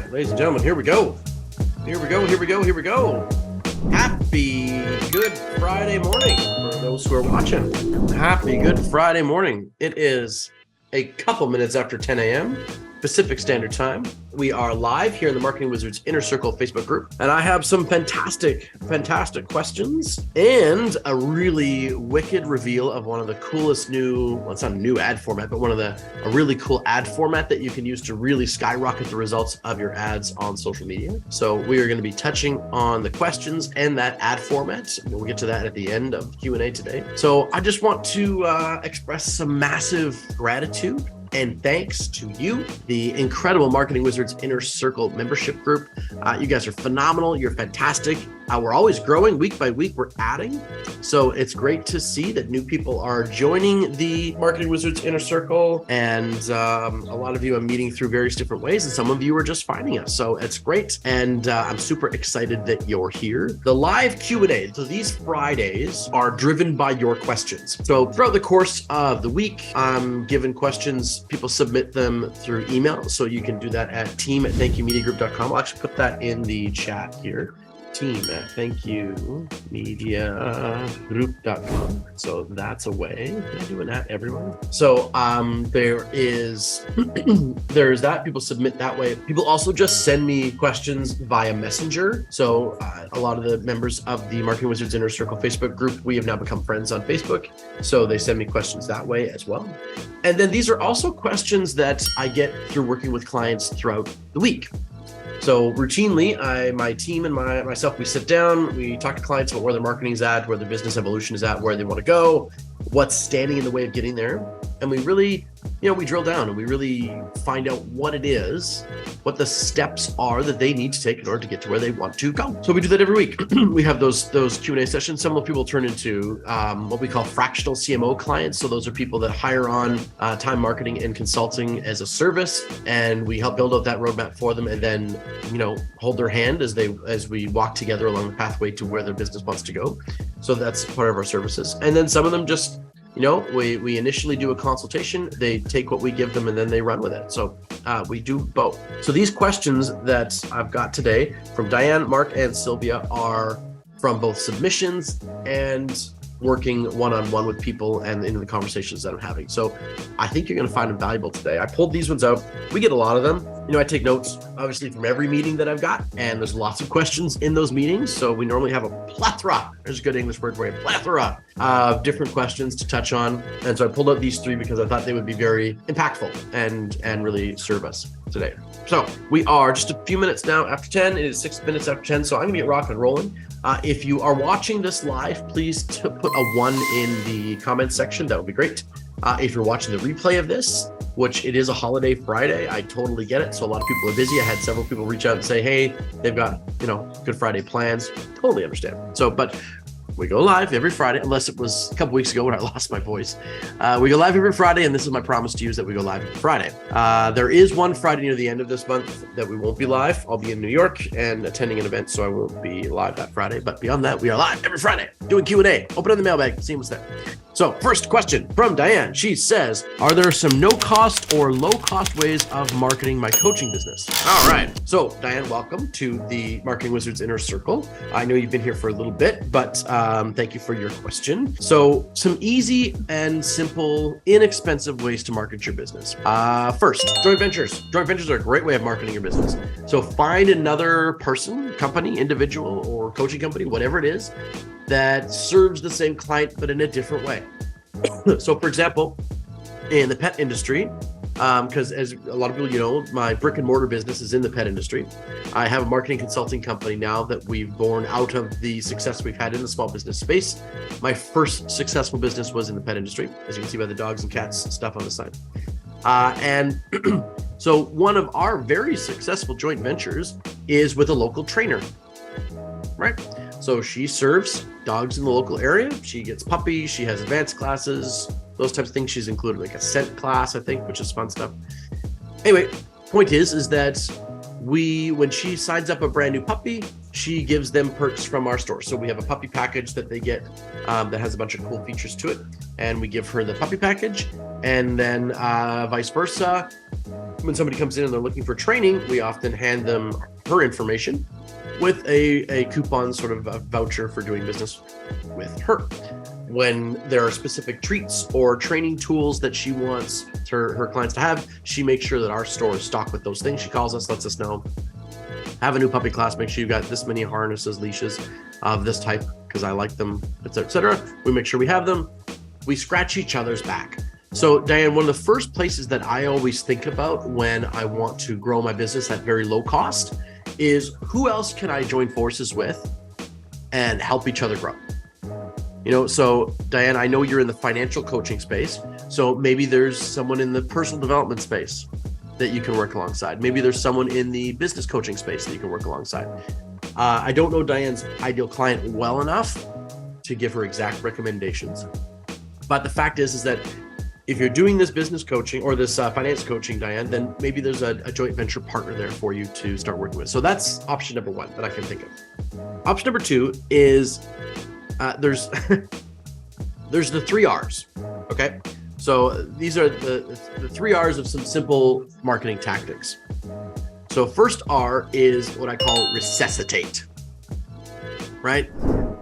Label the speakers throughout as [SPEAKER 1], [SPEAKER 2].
[SPEAKER 1] right, ladies and gentlemen, here we go. Here we go. Happy Good Friday morning for those who are watching. Happy Good Friday morning. It is a couple minutes after 10 a.m. Pacific Standard Time. We are live here in the Marketing Wizards Inner Circle Facebook group, and I have some fantastic questions and a really wicked reveal of one of the coolest new, well, it's not a new ad format, but a really cool ad format that you can use to really skyrocket the results of your ads on social media. So we are going to be touching on the questions and that ad format. We'll get to that at the end of Q&A today. So I just want to express some massive gratitude and thanks to you, the incredible Marketing Wizards Inner Circle membership group. You guys are phenomenal. You're fantastic. We're always growing week by week. We're adding. So it's great to see that new people are joining the Marketing Wizards Inner Circle. And a lot of you I'm meeting through various different ways. And some of you are just finding us. So it's great. And I'm super excited that you're here. The live Q&A. So these Fridays are driven by your questions. So throughout the course of the week, I'm given questions. People submit them through email. So you can do that at team@thankyouMediaGroup.com. I'll actually put that in the chat here. team@thankyouMediaGroup.com. So that's a way. Can I do an at everyone? So there's that. People submit that way. People also just send me questions via Messenger. So a lot of the members of the Marketing Wizards Inner Circle Facebook group, we have now become friends on Facebook. So they send me questions that way as well. And then these are also questions that I get through working with clients throughout the week. So routinely, my team and myself, we sit down, we talk to clients about where their marketing is at, where their business evolution is at, where they want to go, what's standing in the way of getting there. And we really, we drill down and we really find out what it is, what the steps are that they need to take in order to get to where they want to go. So we do that every week. We have those Q&A sessions. Some of the people turn into what we call fractional CMO clients. So those are people that hire on time marketing and consulting as a service, and we help build out that roadmap for them, and then hold their hand as we walk together along the pathway to where their business wants to go. So that's part of our services. And then some of them just we initially do a consultation, they take what we give them, and then they run with it. So we do both. So these questions that I've got today from Diane, Mark, and Sylvia are from both submissions and working one-on-one with people and in the conversations that I'm having. So I think you're going to find them valuable today. I pulled these ones out. We get a lot of them. I take notes, obviously, from every meeting that I've got, and there's lots of questions in those meetings. So we normally have a plethora, there's a good English word for it, plethora of different questions to touch on. And so I pulled out these three because I thought they would be very impactful and really serve us today. So we are just a few minutes now after 10. It is 6 minutes after 10. So I'm going to get rocking and rolling. If you are watching this live, please put a 1 in the comments section. That would be great. If you're watching the replay of this, which it is a holiday Friday, I totally get it. So a lot of people are busy. I had several people reach out and say, hey, they've got, Good Friday plans. Totally understand. So, but we go live every Friday, unless it was a couple weeks ago when I lost my voice. We go live every Friday, and this is my promise to you, is that we go live every Friday. There is one Friday near the end of this month that we won't be live. I'll be in New York and attending an event, so I won't be live that Friday. But beyond that, we are live every Friday doing Q&A. Open up the mailbag, see what's there. So first question from Diane. She says, are there some no-cost or low-cost ways of marketing my coaching business? All right. So Diane, welcome to the Marketing Wizards Inner Circle. I know you've been here for a little bit, but thank you for your question. So some easy and simple, inexpensive ways to market your business. First, joint ventures. Joint ventures are a great way of marketing your business. So find another person, company, individual, or coaching company, whatever it is, that serves the same client, but in a different way. So for example, in the pet industry, because as a lot of people, my brick and mortar business is in the pet industry. I have a marketing consulting company now that we've born out of the success we've had in the small business space. My first successful business was in the pet industry, as you can see by the dogs and cats stuff on the side. And so one of our very successful joint ventures is with a local trainer, right? So she serves dogs in the local area. She gets puppies. She has advanced classes, those types of things. She's included like a scent class, I think, which is fun stuff. Anyway, point is that when she signs up a brand new puppy, she gives them perks from our store. So we have a puppy package that they get that has a bunch of cool features to it. And we give her the puppy package. And then vice versa. when somebody comes in and they're looking for training, we often hand them her information with a coupon, sort of a voucher for doing business with her. When there are specific treats or training tools that she wants her clients to have, she makes sure that our store is stocked with those things. She calls us, lets us know, have a new puppy class, make sure you got this many harnesses, leashes of this type, because I like them, et cetera, et cetera. We make sure we have them. We scratch each other's back. So Diane, one of the first places that I always think about when I want to grow my business at very low cost is, who else can I join forces with and help each other grow? So Diane, I know you're in the financial coaching space. So maybe there's someone in the personal development space that you can work alongside. Maybe there's someone in the business coaching space that you can work alongside. I don't know Diane's ideal client well enough to give her exact recommendations. But the fact is that if you're doing this business coaching or this finance coaching, Diane, then maybe there's a joint venture partner there for you to start working with. So that's option number one that I can think of. Option number two is there's the 3 R's. Okay. So these are the 3 R's of some simple marketing tactics. So first R is what I call resuscitate, right?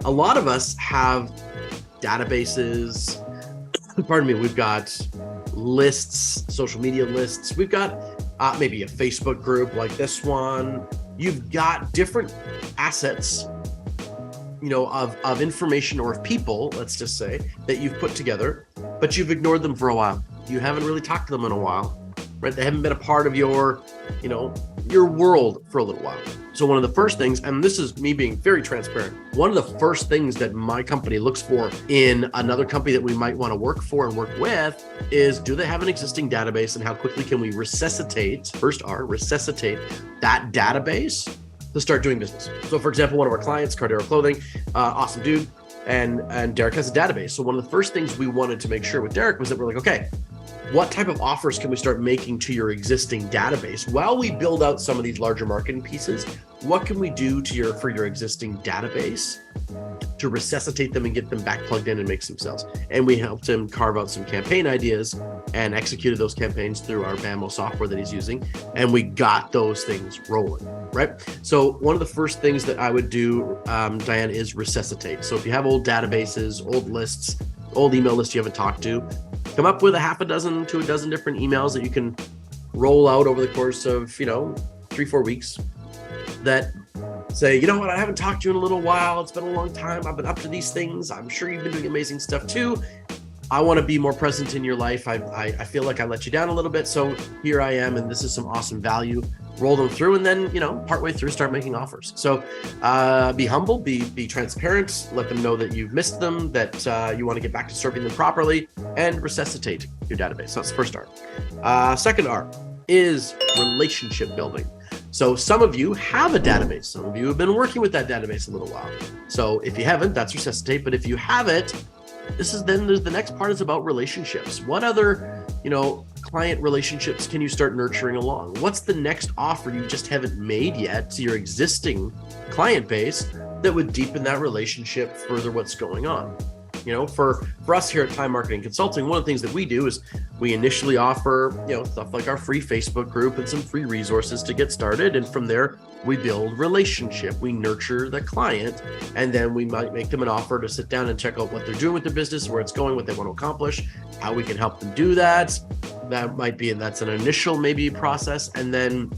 [SPEAKER 1] A lot of us have databases. Pardon me. We've got lists, social media lists. We've got maybe a Facebook group like this one. You've got different assets, of information or of people, let's just say, that you've put together, but you've ignored them for a while. You haven't really talked to them in a while, right? They haven't been a part of your world for a little while. So one of the first things, and this is me being very transparent, one of the first things that my company looks for in another company that we might want to work for and work with is, do they have an existing database, and how quickly can we resuscitate, first R, resuscitate that database to start doing business. So for example, one of our clients, Cardero Clothing, awesome dude, and Derek has a database. So one of the first things we wanted to make sure with Derek was that we're like, okay, what type of offers can we start making to your existing database while we build out some of these larger marketing pieces? What can we do for your existing database to resuscitate them and get them back plugged in and make some sales? And we helped him carve out some campaign ideas and executed those campaigns through our BAMO software that he's using. And we got those things rolling, right? So one of the first things that I would do, Diane, is resuscitate. So if you have old databases, old lists, old email lists you haven't talked to, come up with a half a dozen to a dozen different emails that you can roll out over the course of, 3-4 weeks that say, you know what, I haven't talked to you in a little while. It's been a long time. I've been up to these things. I'm sure you've been doing amazing stuff too. I want to be more present in your life. I feel like I let you down a little bit. So here I am, and this is some awesome value. Roll them through, and then, partway through, start making offers. So be humble, be transparent, let them know that you've missed them, that you want to get back to serving them properly, and resuscitate your database. So that's the first R. Second R is relationship building. So some of you have a database. Some of you have been working with that database a little while. So if you haven't, that's resuscitate. But if you haven't, there's the next part is about relationships. What other, client relationships can you start nurturing along? What's the next offer you just haven't made yet to your existing client base that would deepen that relationship, further what's going on? For us here at Time Marketing Consulting, one of the things that we do is we initially offer, stuff like our free Facebook group and some free resources to get started. And from there, we build relationship. We nurture the client, and then we might make them an offer to sit down and check out what they're doing with the business, where it's going, what they want to accomplish, how we can help them do that. That's an initial maybe process. And then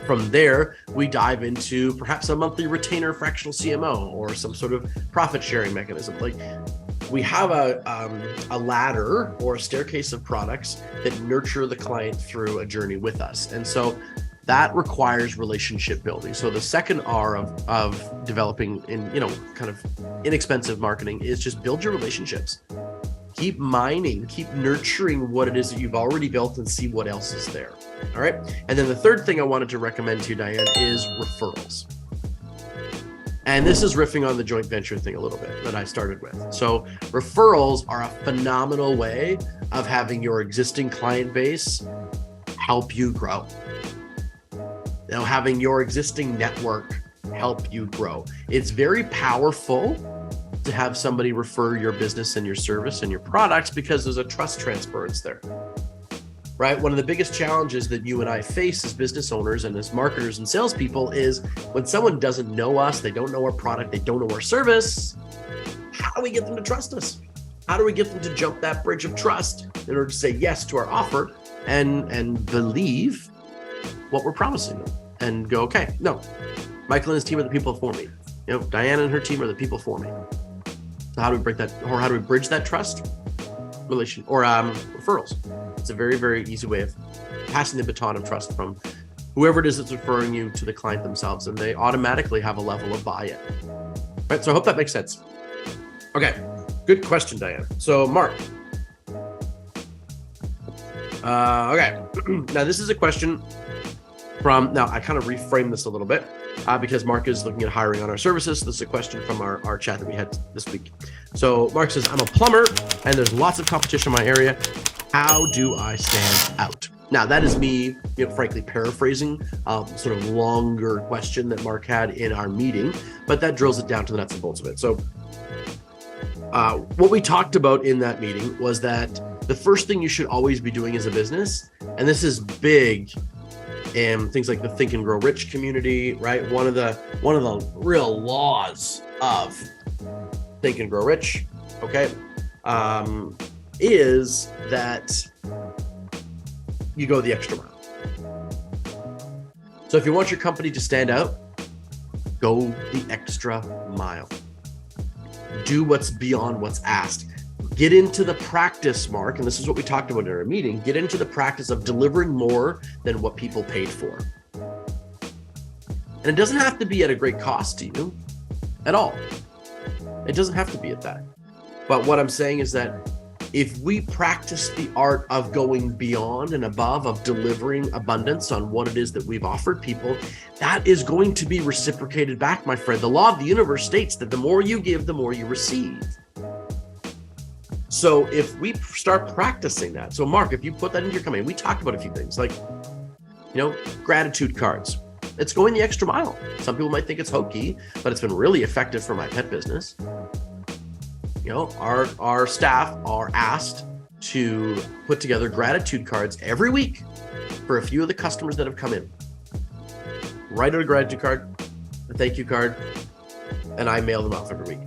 [SPEAKER 1] from there, we dive into perhaps a monthly retainer fractional CMO or some sort of profit sharing mechanism. Like, we have a ladder or a staircase of products that nurture the client through a journey with us. And so that requires relationship building. So the second R of developing in, kind of inexpensive marketing is just build your relationships. Keep mining, keep nurturing what it is that you've already built and see what else is there. All right. And then the third thing I wanted to recommend to you, Diane, is referrals. And this is riffing on the joint venture thing a little bit that I started with. So referrals are a phenomenal way of having your existing client base help you grow. Having your existing network help you grow. It's very powerful to have somebody refer your business and your service and your products because there's a trust transference there. right? One of the biggest challenges that you and I face as business owners and as marketers and salespeople is when someone doesn't know us, they don't know our product, they don't know our service, how do we get them to trust us? How do we get them to jump that bridge of trust in order to say yes to our offer and believe what we're promising them and go, okay, no, Michael and his team are the people for me. Diana and her team are the people for me. So how do we break that, or how do we bridge that trust relation or referrals? It's a very, very easy way of passing the baton of trust from whoever it is that's referring you to the client themselves, and they automatically have a level of buy-in. Right, so I hope that makes sense. Okay, good question, Diane. So Mark. Okay, now this is a question from, now I kind of reframed this a little bit because Mark is looking at hiring on our services. This is a question from our chat that we had this week. So Mark says, I'm a plumber and there's lots of competition in my area. How do I stand out? Now that is me, frankly, paraphrasing sort of longer question that Mark had in our meeting, but that drills it down to the nuts and bolts of it. So what we talked about in that meeting was that the first thing you should always be doing as a business, and this is big in things like the Think and Grow Rich community, right? One of the real laws of Think and Grow Rich, okay, is that you go the extra mile. So if you want your company to stand out, go the extra mile. Do what's beyond what's asked. Get into the practice, Mark, and this is what we talked about in our meeting, get into the practice of delivering more than what people paid for. And it doesn't have to be at a great cost to you at all. It doesn't have to be at that. But what I'm saying is that if we practice the art of going beyond and above, of delivering abundance on what it is that we've offered people, that is going to be reciprocated back, my friend. The law of the universe states that the more you give, the more you receive. So if we start practicing that, so Mark, if you put that into your company, we talked about a few things like, gratitude cards. It's going the extra mile. Some people might think it's hokey, but it's been really effective for my pet business. Our staff are asked to put together gratitude cards every week for a few of the customers that have come in. Write out a gratitude card, a thank you card, and I mail them off every week.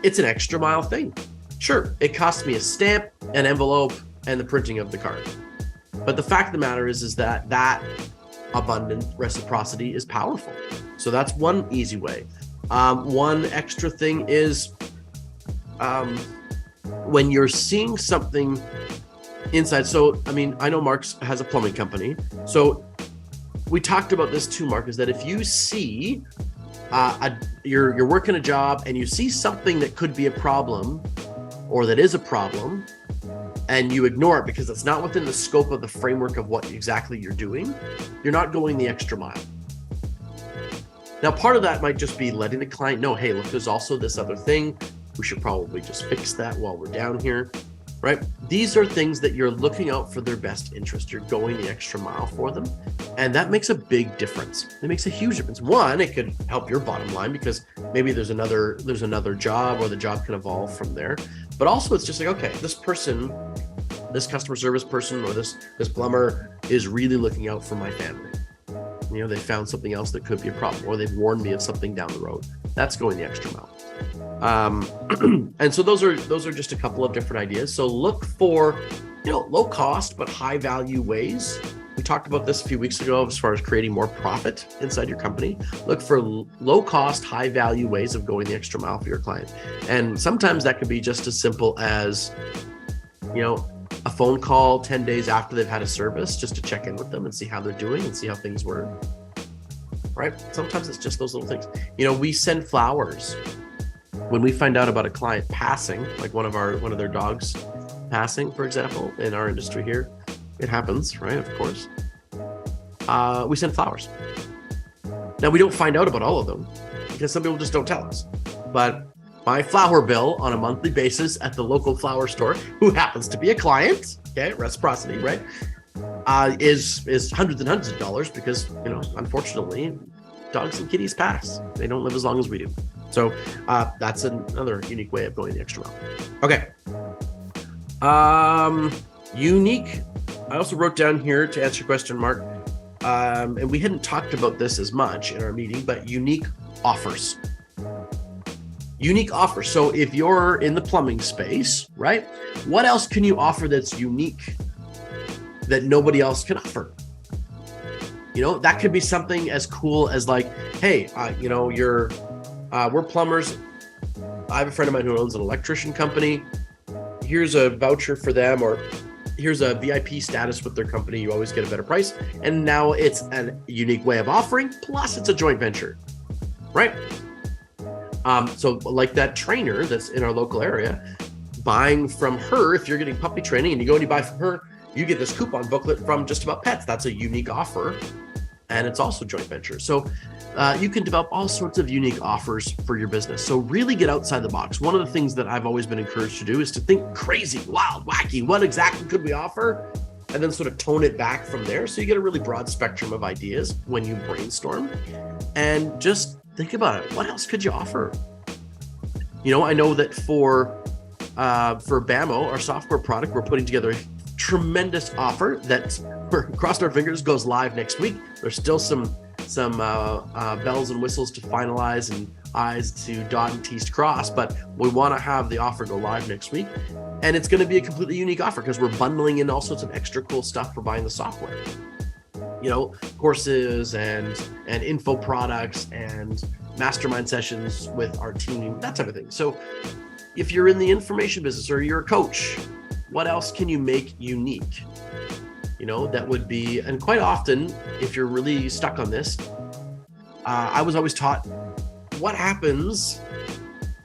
[SPEAKER 1] It's an extra mile thing. Sure, it costs me a stamp, an envelope, and the printing of the card. But the fact of the matter is that abundant reciprocity is powerful. So that's one easy way. One extra thing is when you're seeing something inside. So, I know Mark has a plumbing company. So we talked about this too, Mark, is that if you see you're working a job and you see something that could be a problem or that is a problem, and you ignore it because it's not within the scope of the framework of what exactly you're doing, you're not going the extra mile. Now, part of that might just be letting the client know, hey, look, there's also this other thing. We should probably just fix that while we're down here, right? These are things that you're looking out for their best interest. You're going the extra mile for them. And that makes a big difference. It makes a huge difference. One, it could help your bottom line because maybe there's another job, or the job can evolve from there. But also it's just like, okay, this person, this customer service person, or this plumber is really looking out for my family. They found something else that could be a problem, or they've warned me of something down the road. That's going the extra mile. And so those are just a couple of different ideas. So look for, low cost but high value ways. We talked about this a few weeks ago as far as creating more profit inside your company. Look for low cost, high value ways of going the extra mile for your client. And sometimes that could be just as simple as, a phone call 10 days after they've had a service, just to check in with them and see how they're doing and see how things were. Right? Sometimes it's just those little things. We send flowers when we find out about a client passing, like one of their dogs passing, for example, in our industry here. It happens, right? Of course. We send flowers. Now, we don't find out about all of them because some people just don't tell us. But my flower bill on a monthly basis at the local flower store, who happens to be a client, okay, reciprocity, right, is hundreds and hundreds of dollars because, unfortunately, dogs and kitties pass. They don't live as long as we do. So that's another unique way of going the extra mile. Okay. Unique I also wrote down here to answer your question, Mark, and we hadn't talked about this as much in our meeting, but unique offers. Unique offers. So if you're in the plumbing space, right, what else can you offer that's unique that nobody else can offer? You know, that could be something as cool as like, hey, we're plumbers. I have a friend of mine who owns an electrician company. Here's a voucher for them, or here's a VIP status with their company. You always get a better price. And now it's a unique way of offering, plus it's a joint venture, right? So like that trainer that's in our local area, buying from her, if you're getting puppy training and you go and you buy from her, you get this coupon booklet from Just About Pets. That's a unique offer. And it's also joint venture. So you can develop all sorts of unique offers for your business. So really get outside the box. One of the things that I've always been encouraged to do is to think crazy, wild, wacky. What exactly could we offer? And then sort of tone it back from there. So you get a really broad spectrum of ideas when you brainstorm. And just think about it. What else could you offer? You know, I know that for BAMO, our software product, we're putting together a tremendous offer that, crossed our fingers, goes live next week. There's still some bells and whistles to finalize and I's to dot and T's to cross, but we want to have the offer go live next week. And it's going to be a completely unique offer because we're bundling in all sorts of extra cool stuff for buying the software. You know, courses and info products and mastermind sessions with our team, that type of thing. So if you're in the information business or you're a coach, what else can you make unique? You know, that would be, and quite often, if you're really stuck on this, I was always taught what happens,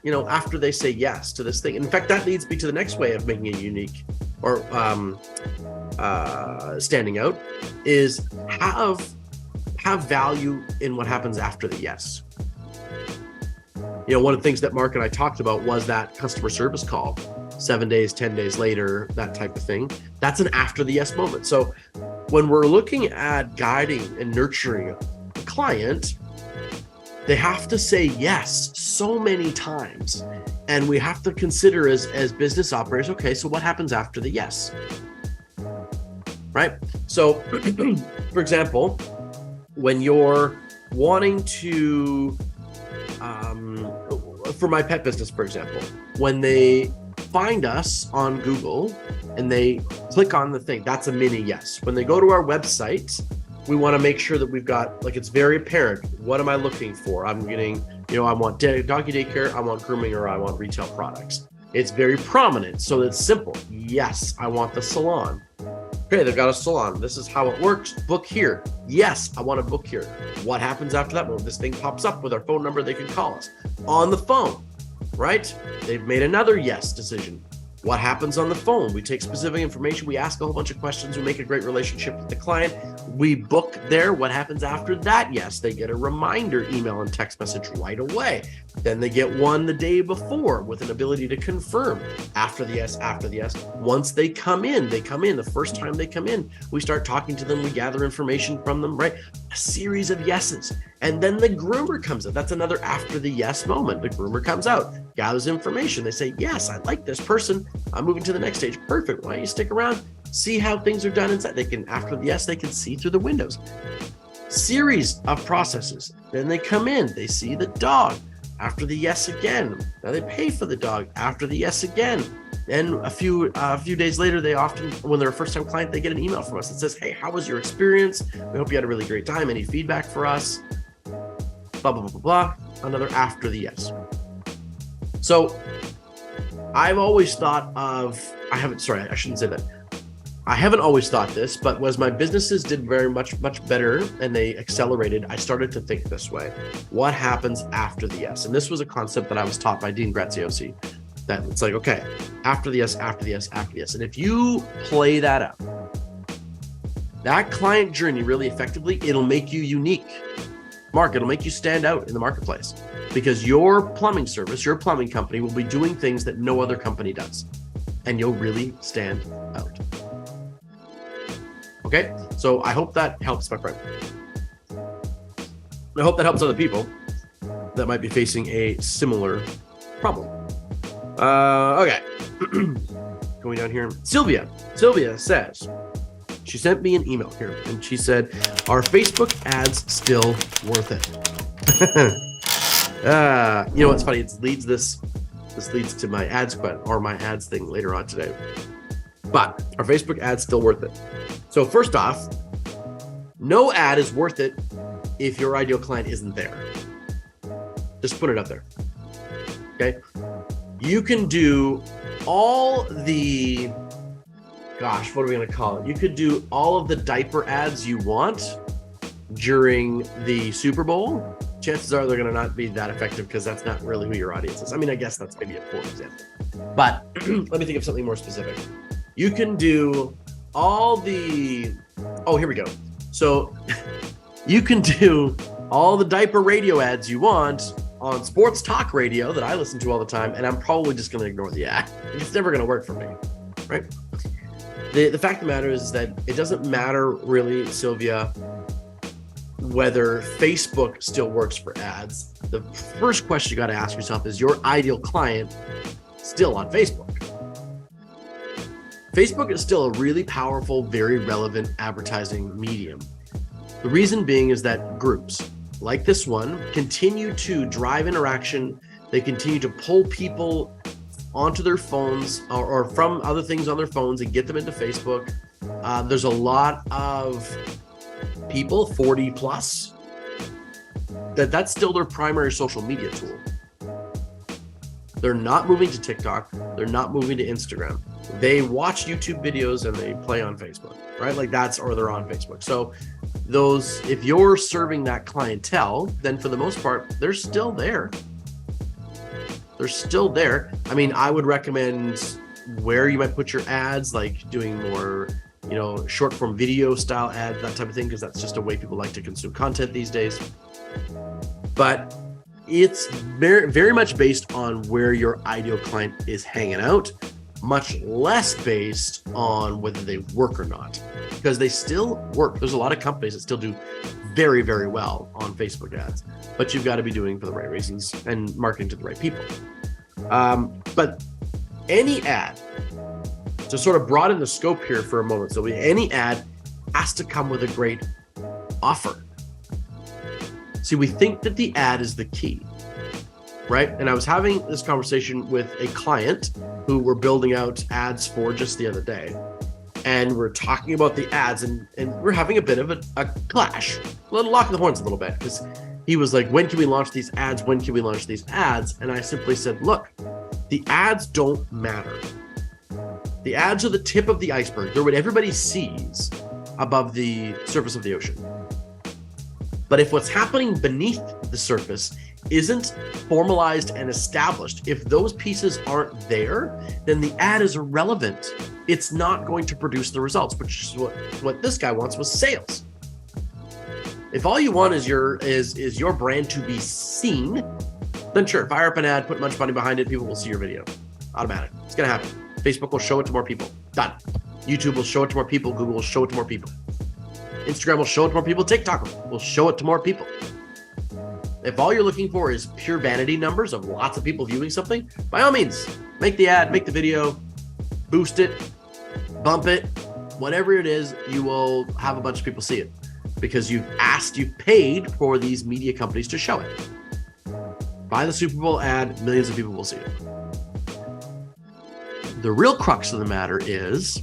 [SPEAKER 1] you know, after they say yes to this thing. In fact, that leads me to the next way of making it unique or standing out is have value in what happens after the yes. You know, one of the things that Mark and I talked about was that customer service call, 7 days, 10 days later, that type of thing. That's an after the yes moment. So when we're looking at guiding and nurturing a client, they have to say yes so many times. And we have to consider as business operators, okay, so what happens after the yes? Right? So for example, when you're wanting to, for my pet business, for example, when they find us on Google and they click on the thing, that's a mini yes. When they go to our website, we want to make sure that we've got, like, it's very apparent. What am I looking for? I'm getting, you know, I want doggy daycare, I want grooming, or I want retail products. It's very prominent, so it's simple. Yes, I want the salon. Okay, they've got a salon. This is how it works. Book here. Yes, I want to book here. What happens after that? Well, this thing pops up with our phone number. They can call us on the phone, right? They've made another yes decision. What happens on the phone? We take specific information. We ask a whole bunch of questions. We make a great relationship with the client. We book there. What happens after that? Yes, they get a reminder email and text message right away. Then they get one the day before with an ability to confirm after the yes, after the yes. Once they come in. The first time they come in, we start talking to them. We gather information from them, right? A series of yeses. And then the groomer comes out. That's another after the yes moment. The groomer comes out, gathers information. They say, yes, I like this person. I'm moving to the next stage. Perfect. Why don't you stick around? See how things are done inside. They can, after the yes, they can see through the windows. Series of processes. Then they come in. They see the dog. After the yes again. Now they pay for the dog. After the yes again. Then a few days later, they often, when they're a first-time client, they get an email from us that says, hey, how was your experience? We hope you had a really great time. Any feedback for us? Blah, blah, blah, blah, blah. Another after the yes. So I've always thought of, I shouldn't say that. I haven't always thought this, but as my businesses did very much better and they accelerated, I started to think this way. What happens after the yes? And this was a concept that I was taught by Dean Graziosi, that it's like, okay, after the yes, after the yes, after the yes. And if you play that out, that client journey really effectively, it'll make you unique. Mark, it'll make you stand out in the marketplace because your plumbing service, your plumbing company will be doing things that no other company does. And you'll really stand out. Okay, so I hope that helps, my friend. I hope that helps other people that might be facing a similar problem. Okay, going down here. Sylvia says, She sent me an email here and she said, "Are Facebook ads still worth it?" You know what's funny? This leads to my ads thing later on today. But are Facebook ads still worth it? So first off, no ad is worth it if your ideal client isn't there. Just put it up there. Okay. You can do all the, what are we going to call it? You could do all of the diaper ads you want during the Super Bowl. Chances are they're going to not be that effective because that's not really who your audience is. I mean, I guess that's maybe a poor example. But let me think of something more specific. You can do all the, here we go. So you can do all the diaper radio ads you want on sports talk radio that I listen to all the time, and I'm probably just going to ignore the ad. It's never going to work for me, right? The fact of the matter is that it doesn't matter really, Sylvia, whether Facebook still works for ads. The first question you got to ask yourself is, your ideal client still on Facebook? Facebook is still a really powerful, very relevant advertising medium. The reason being is that groups like this one continue to drive interaction. They continue to pull people onto their phones or from other things on their phones and get them into Facebook. There's a lot of people 40 plus that's still their primary social media tool. They're not moving to TikTok. They're not moving to Instagram. They watch YouTube videos and they play on Facebook, right? Or they're on Facebook. So if you're serving that clientele, then for the most part, they're still there. They're still there. I mean, I would recommend where you might put your ads, like doing more, short form video style ads, that type of thing, because that's just a way people like to consume content these days. But it's very, very much based on where your ideal client is hanging out, much less based on whether they work or not, because they still work. There's a lot of companies that still do very, very well on Facebook ads, but you've got to be doing for the right reasons and marketing to the right people. But any ad, to sort of broaden the scope here for a moment, so any ad has to come with a great offer. See, we think that the ad is the key, right? And I was having this conversation with a client who we're building out ads for just the other day. And we're talking about the ads and we're having a bit of a clash, locking the horns a little bit, because he was like, when can we launch these ads? When can we launch these ads? And I simply said, look, the ads don't matter. The ads are the tip of the iceberg. They're what everybody sees above the surface of the ocean. But if what's happening beneath the surface isn't formalized and established, if those pieces aren't there, then the ad is irrelevant. It's not going to produce the results, which is what this guy wants, was sales. If all you want is your brand to be seen, then sure, fire up an ad, put a bunch of money behind it, people will see your video. Automatic. It's going to happen. Facebook will show it to more people. Done. YouTube will show it to more people. Google will show it to more people. Instagram will show it to more people. TikTok will show it to more people. If all you're looking for is pure vanity numbers of lots of people viewing something, by all means, make the ad, make the video, boost it, bump it, whatever it is, you will have a bunch of people see it because you've paid for these media companies to show it. Buy the Super Bowl ad, millions of people will see it. The real crux of the matter is,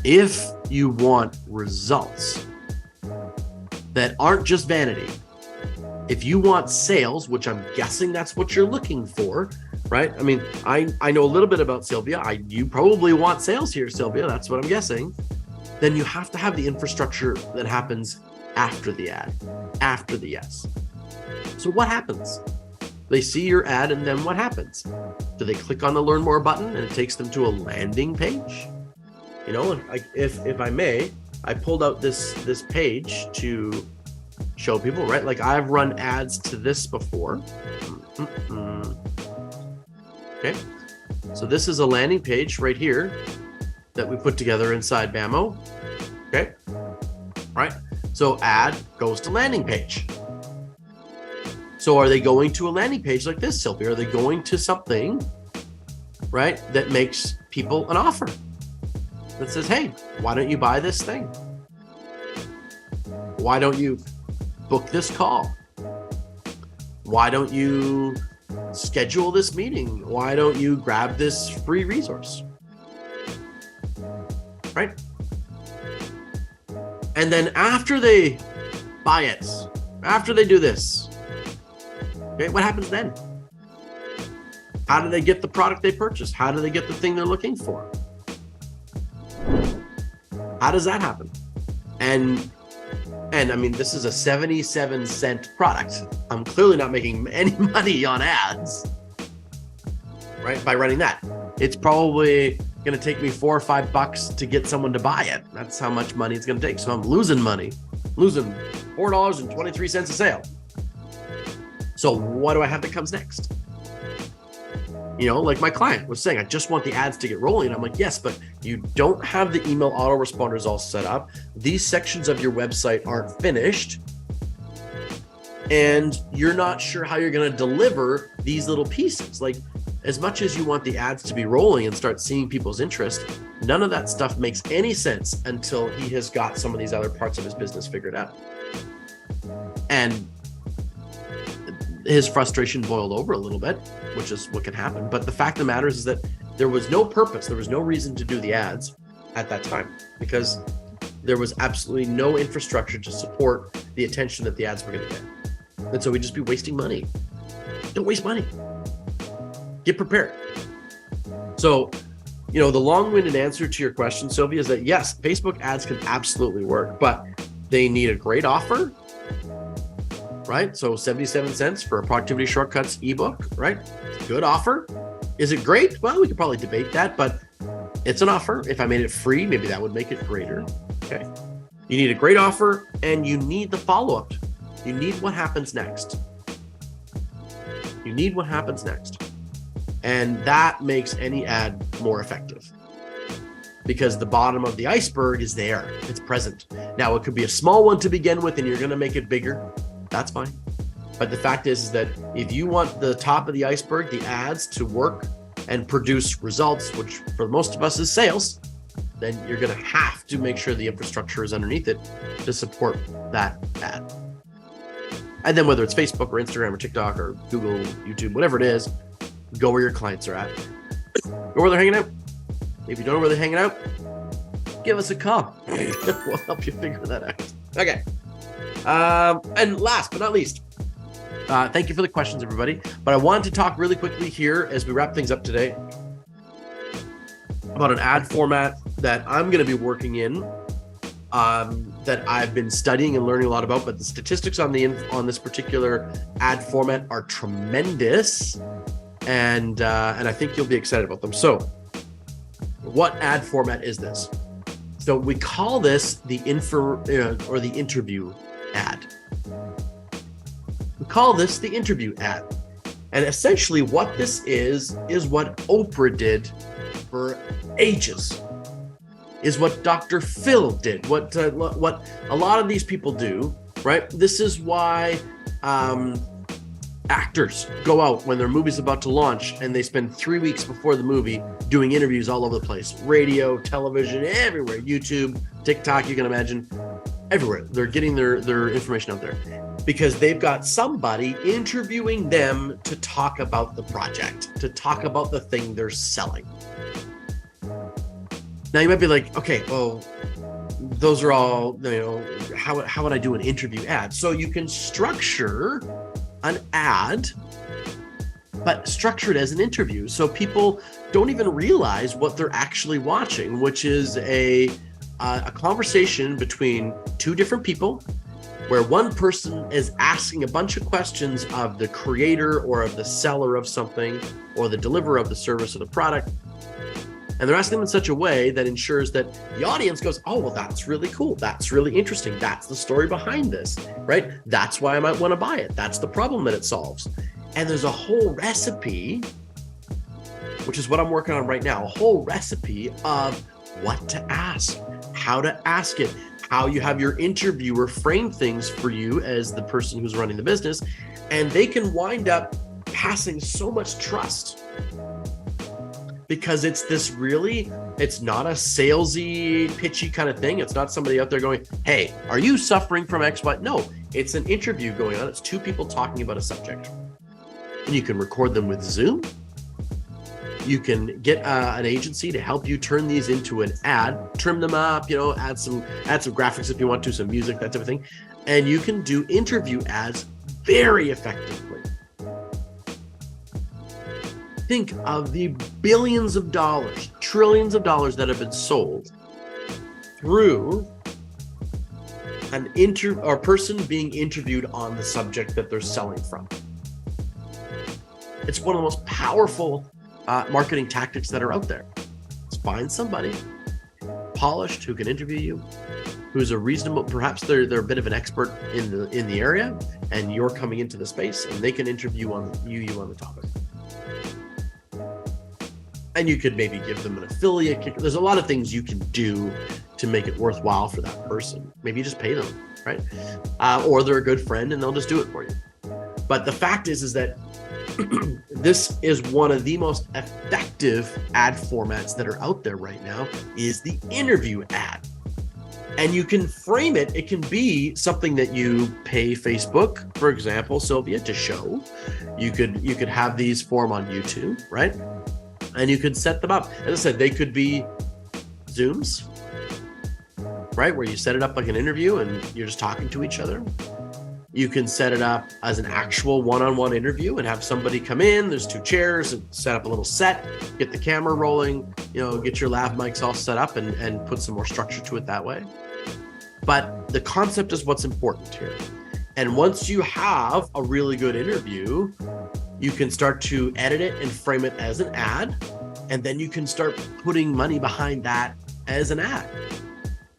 [SPEAKER 1] if you want results that aren't just vanity, if you want sales, which I'm guessing that's what you're looking for, right? I mean, I know a little bit about Sylvia. You probably want sales here, Sylvia. That's what I'm guessing. Then you have to have the infrastructure that happens after the ad, after the yes. So what happens? They see your ad, and then what happens? Do they click on the Learn More button and it takes them to a landing page? If I may, I pulled out this page to show people, right? Like, I've run ads to this before. Okay. So this is a landing page right here that we put together inside BAMO. Okay. Right. So ad goes to landing page. So are they going to a landing page like this, Sylvia? Are they going to something, right, that makes people an offer? that says, hey, why don't you buy this thing? Why don't you book this call? Why don't you schedule this meeting? Why don't you grab this free resource? Right? And then after they buy it, after they do this, okay, what happens then? How do they get the product they purchased? How do they get the thing they're looking for? How does that happen? And I mean, this is a 77-cent product. I'm clearly not making any money on ads, right? By running that. It's probably going to take me $4 or $5 to get someone to buy it. That's how much money it's going to take. So I'm losing money, losing $4.23 a sale. So what do I have that comes next? You know, like my client was saying, I just want the ads to get rolling. I'm like, yes, but you don't have the email autoresponders all set up. These sections of your website aren't finished. And you're not sure how you're going to deliver these little pieces. Like, as much as you want the ads to be rolling and start seeing people's interest, none of that stuff makes any sense until he has got some of these other parts of his business figured out. And his frustration boiled over a little bit, which is what can happen. But the fact of the matter is that there was no purpose, there was no reason to do the ads at that time because there was absolutely no infrastructure to support the attention that the ads were going to get. And so we'd just be wasting money. Don't waste money. Get prepared. So, you know, the long-winded answer to your question, Sylvia, is that yes, Facebook ads can absolutely work, but they need a great offer, right? So 77 cents for a productivity shortcuts ebook, right? Good offer. Is it great? Well, we could probably debate that, but it's an offer. If I made it free, maybe that would make it greater. Okay. You need a great offer and you need the follow-up. You need what happens next. You need what happens next. And that makes any ad more effective because the bottom of the iceberg is there. It's present. Now, it could be a small one to begin with and you're going to make it bigger. That's fine. But the fact is that if you want the top of the iceberg, the ads to work and produce results, which for most of us is sales, then you're going to have to make sure the infrastructure is underneath it to support that ad. And then whether it's Facebook or Instagram or TikTok or Google, YouTube, whatever it is, go where your clients are at. Go where they're hanging out. If you don't know where they're hanging out, give us a call. We'll help you figure that out. Okay. And last but not least, thank you for the questions, everybody. But I wanted to talk really quickly here as we wrap things up today about an ad format that I'm going to be working in, that I've been studying and learning a lot about. But the statistics on this particular ad format are tremendous, and I think you'll be excited about them. So, what ad format is this? So we call this the interview ad. We call this the interview ad. And essentially what this is what Oprah did for ages, is what Dr. Phil did, what a lot of these people do, right? This is why actors go out when their movie's about to launch and they spend 3 weeks before the movie doing interviews all over the place. Radio, television, everywhere. YouTube, TikTok, you can imagine. Everywhere. They're getting their information out there because they've got somebody interviewing them to talk about the project, to talk about the thing they're selling. Now you might be like, okay, well, those are all, you know, how would I do an interview ad? So you can structure an ad, but structure it as an interview. So people don't even realize what they're actually watching, which is a conversation between two different people where one person is asking a bunch of questions of the creator or of the seller of something or the deliverer of the service or the product. And they're asking them in such a way that ensures that the audience goes, oh, well, that's really cool. That's really interesting. That's the story behind this, right? That's why I might want to buy it. That's the problem that it solves. And there's a whole recipe, which is what I'm working on right now, a whole recipe of what to ask, how to ask it, how you have your interviewer frame things for you as the person who's running the business. And they can wind up passing so much trust because it's It's not a salesy, pitchy kind of thing. It's not somebody out there going, hey, are you suffering from X, Y? No, it's an interview going on. It's two people talking about a subject. And you can record them with Zoom. You can get an agency to help you turn these into an ad, trim them up, add some graphics if you want to, some music, that type of thing. And you can do interview ads very effectively. Think of the billions of dollars, trillions of dollars that have been sold through a person being interviewed on the subject that they're selling from. It's one of the most powerful marketing tactics that are out there. Let's find somebody polished who can interview you, who's a reasonable, perhaps they're a bit of an expert in the area, and you're coming into the space, and they can interview you on the topic. And you could maybe give them an affiliate kick. There's a lot of things you can do to make it worthwhile for that person. Maybe you just pay them, right? Or they're a good friend and they'll just do it for you. But the fact is that this is one of the most effective ad formats that are out there right now, is the interview ad. And you can frame it. It can be something that you pay Facebook, for example, Sylvia, to show. You could have these form on YouTube, right? And you could set them up. As I said, they could be Zooms, right? Where you set it up like an interview and you're just talking to each other. You can set it up as an actual one-on-one interview and have somebody come in. There's two chairs and set up a little set, get the camera rolling, get your lav mics all set up and put some more structure to it that way. But the concept is what's important here. And once you have a really good interview, you can start to edit it and frame it as an ad. And then you can start putting money behind that as an ad.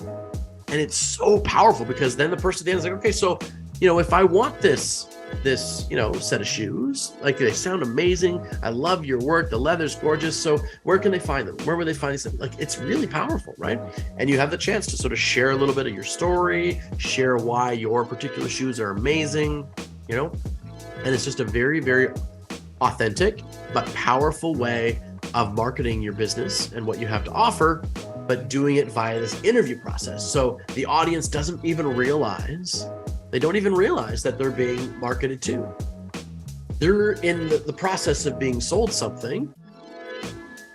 [SPEAKER 1] And it's so powerful because then the person at the end is like, okay, so if I want this set of shoes, like they sound amazing, I love your work, the leather's gorgeous, so where can they find them? Where will they find these? Like, it's really powerful, right? And you have the chance to sort of share a little bit of your story, share why your particular shoes are amazing, and it's just a very, very authentic but powerful way of marketing your business and what you have to offer, but doing it via this interview process. So the audience doesn't even realize. They don't even realize that they're being marketed to. They're in the process of being sold something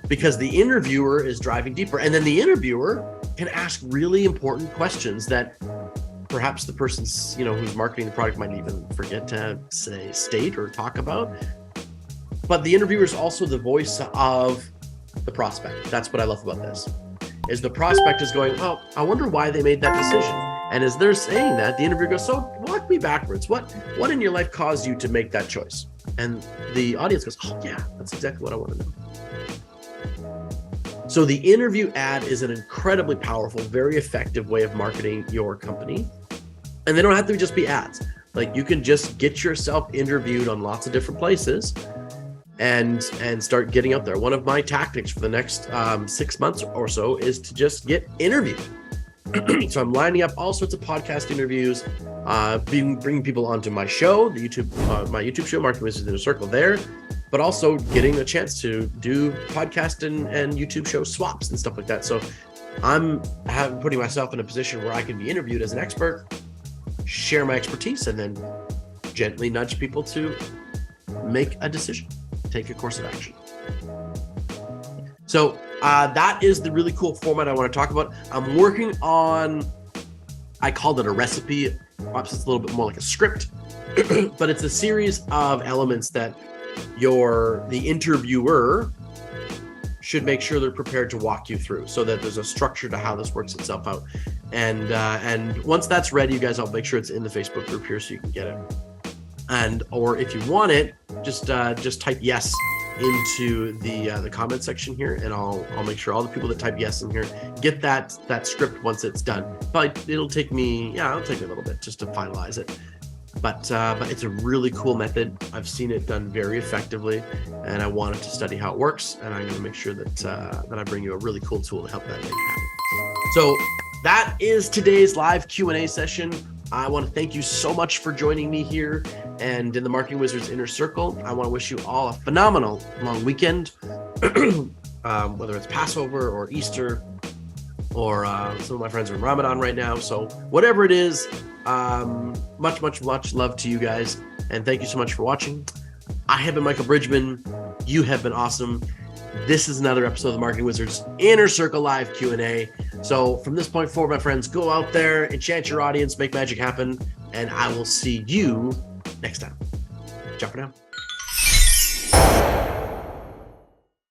[SPEAKER 1] because the interviewer is driving deeper. And then the interviewer can ask really important questions that perhaps the person's, who's marketing the product might even forget to state or talk about. But the interviewer is also the voice of the prospect. That's what I love about this, is the prospect is going, well, I wonder why they made that decision. And as they're saying that, the interviewer goes, so walk me backwards. What in your life caused you to make that choice? And the audience goes, oh yeah, that's exactly what I want to know. So the interview ad is an incredibly powerful, very effective way of marketing your company. And they don't have to just be ads. Like, you can just get yourself interviewed on lots of different places and start getting out there. One of my tactics for the next 6 months or so is to just get interviewed. So I'm lining up all sorts of podcast interviews, bringing people onto my show, my YouTube show, Marketing Wizards Inner Circle there, but also getting a chance to do podcast and YouTube show swaps and stuff like that. So I'm putting myself in a position where I can be interviewed as an expert, share my expertise, and then gently nudge people to make a decision, take a course of action. So that is the really cool format I want to talk about. I'm working on, I called it a recipe. Perhaps it's a little bit more like a script, but it's a series of elements that the interviewer should make sure they're prepared to walk you through, so that there's a structure to how this works itself out. And once that's ready, you guys, I'll make sure it's in the Facebook group here so you can get it. Or if you want it, just type yes into the comment section here, and I'll make sure all the people that type yes in here get that script once it's done. But it'll take me a little bit just to finalize it. But it's a really cool method. I've seen it done very effectively, and I wanted to study how it works, and I'm going to make sure that I bring you a really cool tool to help that make happen. So that is today's live Q&A session. I want to thank you so much for joining me here and in the Marketing Wizards Inner Circle. I want to wish you all a phenomenal long weekend. whether it's Passover or Easter, or some of my friends are in Ramadan right now. So whatever it is, much love to you guys. And thank you so much for watching. I have been Michael Bridgman. You have been awesome. This is another episode of the Marketing Wizards Inner Circle Live Q&A. So from this point forward, my friends, go out there, enchant your audience, make magic happen, and I will see you next time. Ciao for now.